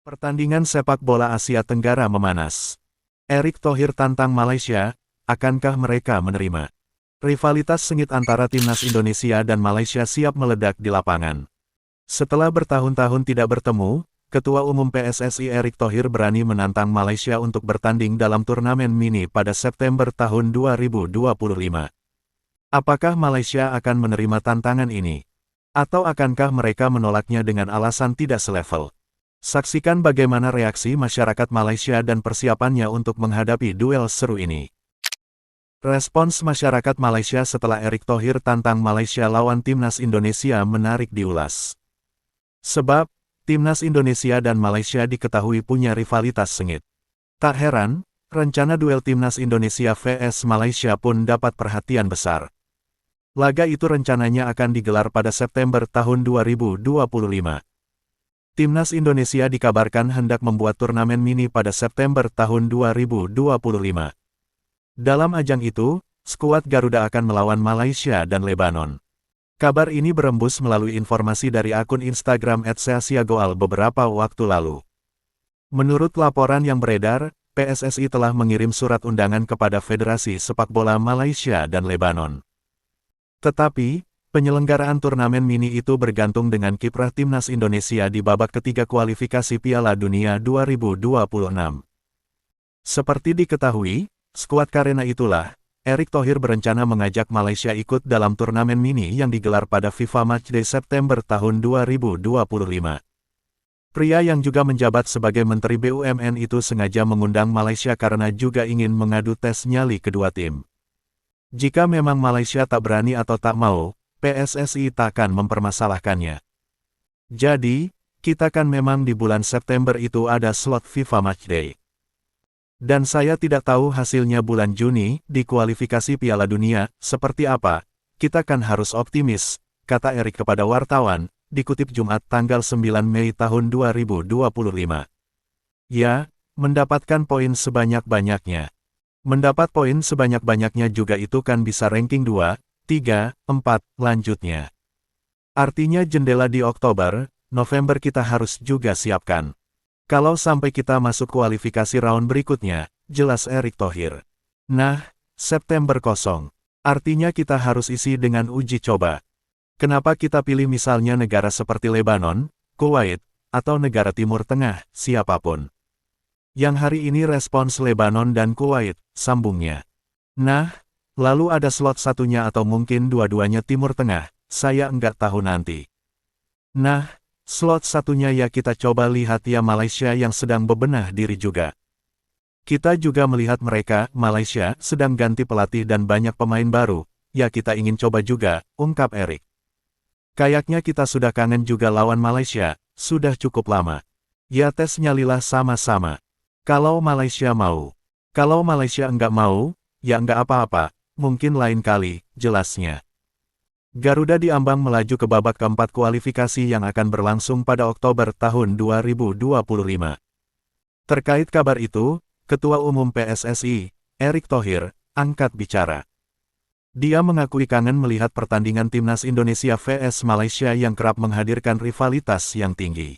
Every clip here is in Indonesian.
Pertandingan sepak bola Asia Tenggara memanas. Erick Thohir tantang Malaysia, akankah mereka menerima? Rivalitas sengit antara timnas Indonesia dan Malaysia siap meledak di lapangan. Setelah bertahun-tahun tidak bertemu, Ketua Umum PSSI Erick Thohir berani menantang Malaysia untuk bertanding dalam turnamen mini pada September tahun 2025. Apakah Malaysia akan menerima tantangan ini? Atau akankah mereka menolaknya dengan alasan tidak selevel? Saksikan bagaimana reaksi masyarakat Malaysia dan persiapannya untuk menghadapi duel seru ini. Respons masyarakat Malaysia setelah Erick Thohir tantang Malaysia lawan timnas Indonesia menarik diulas. Sebab, timnas Indonesia dan Malaysia diketahui punya rivalitas sengit. Tak heran, rencana duel timnas Indonesia vs Malaysia pun dapat perhatian besar. Laga itu rencananya akan digelar pada September tahun 2025. Timnas Indonesia dikabarkan hendak membuat turnamen mini pada September tahun 2025. Dalam ajang itu, skuad Garuda akan melawan Malaysia dan Lebanon. Kabar ini berembus melalui informasi dari akun Instagram @seasiagoal beberapa waktu lalu. Menurut laporan yang beredar, PSSI telah mengirim surat undangan kepada Federasi Sepak Bola Malaysia dan Lebanon. Tetapi, penyelenggaraan turnamen mini itu bergantung dengan kiprah timnas Indonesia di babak ketiga kualifikasi Piala Dunia 2026. Seperti diketahui, skuad karena itulah, Erick Thohir berencana mengajak Malaysia ikut dalam turnamen mini yang digelar pada FIFA Matchday September tahun 2025. Pria yang juga menjabat sebagai Menteri BUMN itu sengaja mengundang Malaysia karena juga ingin mengadu tes nyali kedua tim. Jika memang Malaysia tak berani atau tak mau, PSSI takkan mempermasalahkannya. Jadi, kita kan memang di bulan September itu ada slot FIFA Matchday. Dan saya tidak tahu hasilnya bulan Juni, di kualifikasi Piala Dunia, seperti apa. Kita kan harus optimis, kata Erick kepada wartawan, dikutip Jumat tanggal 9 Mei tahun 2025. Ya, mendapatkan poin sebanyak-banyaknya. Mendapat poin sebanyak-banyaknya juga itu kan bisa ranking 2, 3, 4, lanjutnya. Artinya jendela di Oktober, November kita harus juga siapkan. Kalau sampai kita masuk kualifikasi round berikutnya, jelas Erick Thohir. Nah, September kosong. Artinya kita harus isi dengan uji coba. Kenapa kita pilih misalnya negara seperti Lebanon, Kuwait, atau negara Timur Tengah, siapapun. Yang hari ini respons Lebanon dan Kuwait, sambungnya. Nah, lalu ada slot satunya atau mungkin dua-duanya Timur Tengah, saya enggak tahu nanti. Nah, slot satunya ya kita coba lihat ya Malaysia yang sedang bebenah diri juga. Kita juga melihat mereka, Malaysia, sedang ganti pelatih dan banyak pemain baru, ya kita ingin coba juga, ungkap Erick. Kayaknya kita sudah kangen juga lawan Malaysia, sudah cukup lama. Ya tes nyalilah sama-sama. Kalau Malaysia mau. Kalau Malaysia enggak mau, ya enggak apa-apa, mungkin lain kali, jelasnya. Garuda diambang melaju ke babak keempat kualifikasi yang akan berlangsung pada Oktober tahun 2025. Terkait kabar itu, Ketua Umum PSSI, Erick Thohir, angkat bicara. Dia mengakui kangen melihat pertandingan timnas Indonesia vs Malaysia yang kerap menghadirkan rivalitas yang tinggi.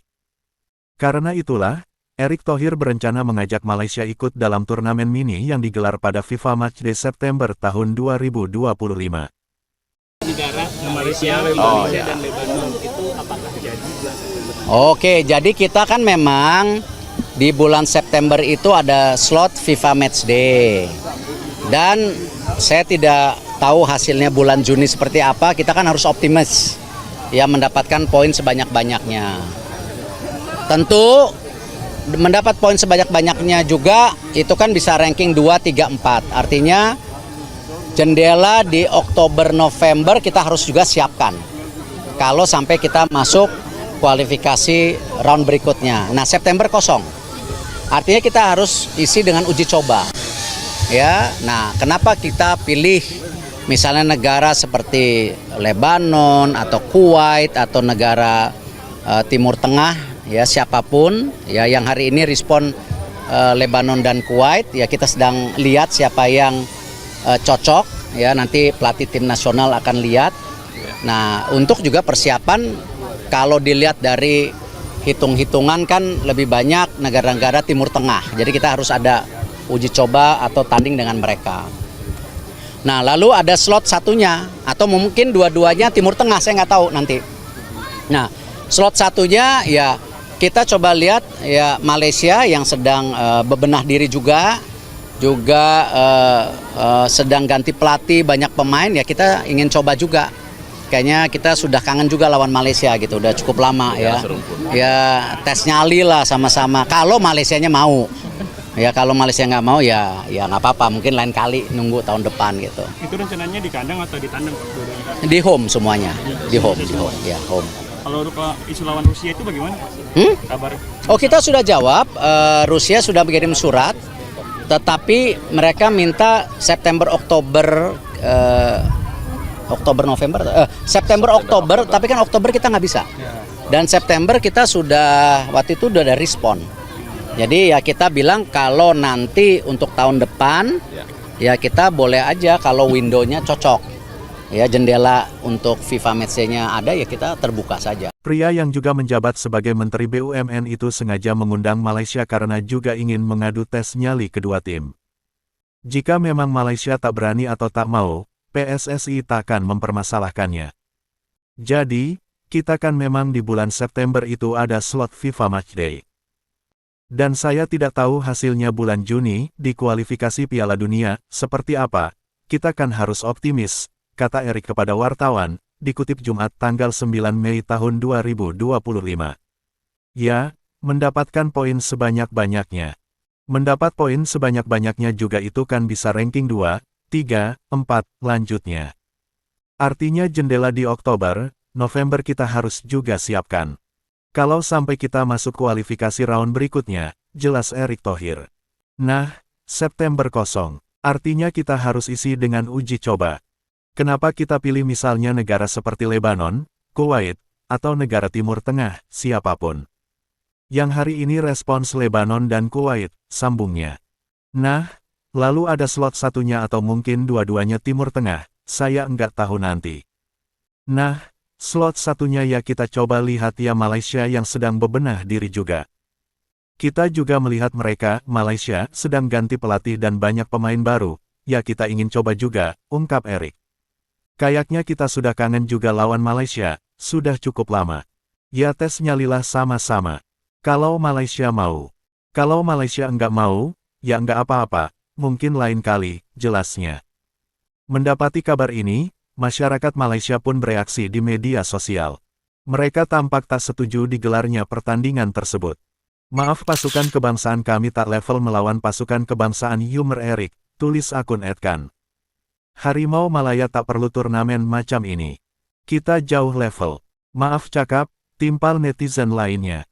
Karena itulah, Erick Thohir berencana mengajak Malaysia ikut dalam turnamen mini yang digelar pada FIFA Matchday September tahun 2025. Negara Malaysia dan Lebanon itu apakah jadi bulan September? Oke, jadi kita kan memang di bulan September itu ada slot FIFA Matchday. Dan saya tidak tahu hasilnya bulan Juni seperti apa, kita kan harus optimis ya mendapatkan poin sebanyak-banyaknya. Tentu mendapat poin sebanyak-banyaknya juga itu kan bisa ranking 2, 3, 4. Artinya jendela di Oktober November kita harus juga siapkan. Kalau sampai kita masuk kualifikasi round berikutnya. Nah, September kosong. Artinya kita harus isi dengan uji coba. Ya. Nah, kenapa kita pilih misalnya negara seperti Lebanon atau Kuwait atau negara Timur Tengah? Ya, siapapun ya yang hari ini respon Lebanon dan Kuwait, ya kita sedang lihat siapa yang cocok, ya nanti pelatih tim nasional akan lihat. Nah, untuk juga persiapan kalau dilihat dari hitung-hitungan kan lebih banyak negara-negara Timur Tengah. Jadi kita harus ada uji coba atau tanding dengan mereka. Nah, lalu ada slot satunya atau mungkin dua-duanya Timur Tengah, saya nggak tahu nanti. Nah, slot satunya ya kita coba lihat ya Malaysia yang sedang bebenah diri juga sedang ganti pelatih, banyak pemain, ya kita ingin coba juga. Kayaknya kita sudah kangen juga lawan Malaysia gitu, udah cukup lama ya. Ya tes nyali lah sama-sama. Kalau Malaysianya mau. Ya kalau Malaysia nggak mau ya nggak apa-apa, mungkin lain kali nunggu tahun depan gitu. Itu rencananya di kandang atau di tandang Pak? Di home semuanya, di home ya home. Kalau isu lawan Rusia itu bagaimana Pak? Kabar? Oh, kita sudah jawab, Rusia sudah mengirim surat, tetapi mereka minta September Oktober September Oktober, tapi kan Oktober kita nggak bisa. Dan September kita sudah waktu itu udah ada respon. Jadi ya kita bilang kalau nanti untuk tahun depan ya kita boleh aja kalau window-nya cocok. Ya jendela untuk FIFA Matchday-nya ada ya kita terbuka saja. Pria yang juga menjabat sebagai Menteri BUMN itu sengaja mengundang Malaysia karena juga ingin mengadu tes nyali kedua tim. Jika memang Malaysia tak berani atau tak mau, PSSI takkan mempermasalahkannya. Jadi, kita kan memang di bulan September itu ada slot FIFA Matchday. Dan saya tidak tahu hasilnya bulan Juni di kualifikasi Piala Dunia seperti apa. Kita kan harus optimis, kata Erik kepada wartawan, dikutip Jumat tanggal 9 Mei tahun 2025. Ya, mendapatkan poin sebanyak-banyaknya. Mendapat poin sebanyak-banyaknya juga itu kan bisa ranking 2, 3, 4, lanjutnya. Artinya jendela di Oktober, November kita harus juga siapkan. Kalau sampai kita masuk kualifikasi round berikutnya, jelas Erik Thohir. Nah, September kosong. Artinya kita harus isi dengan uji coba. Kenapa kita pilih misalnya negara seperti Lebanon, Kuwait, atau negara Timur Tengah, siapapun. Yang hari ini respons Lebanon dan Kuwait, sambungnya. Nah, lalu ada slot satunya atau mungkin dua-duanya Timur Tengah, saya enggak tahu nanti. Nah, slot satunya ya kita coba lihat ya Malaysia yang sedang bebenah diri juga. Kita juga melihat mereka, Malaysia, sedang ganti pelatih dan banyak pemain baru, ya kita ingin coba juga, ungkap Erik. Kayaknya kita sudah kangen juga lawan Malaysia, sudah cukup lama. Ya tes nyalilah sama-sama. Kalau Malaysia mau. Kalau Malaysia enggak mau, ya enggak apa-apa, mungkin lain kali, jelasnya. Mendapati kabar ini, masyarakat Malaysia pun bereaksi di media sosial. Mereka tampak tak setuju digelarnya pertandingan tersebut. Maaf pasukan kebangsaan kami tak level melawan pasukan kebangsaan Yumer Erik, tulis akun @kan. Harimau Malaya tak perlu turnamen macam ini. Kita jauh level. Maaf cakap, timpal netizen lainnya.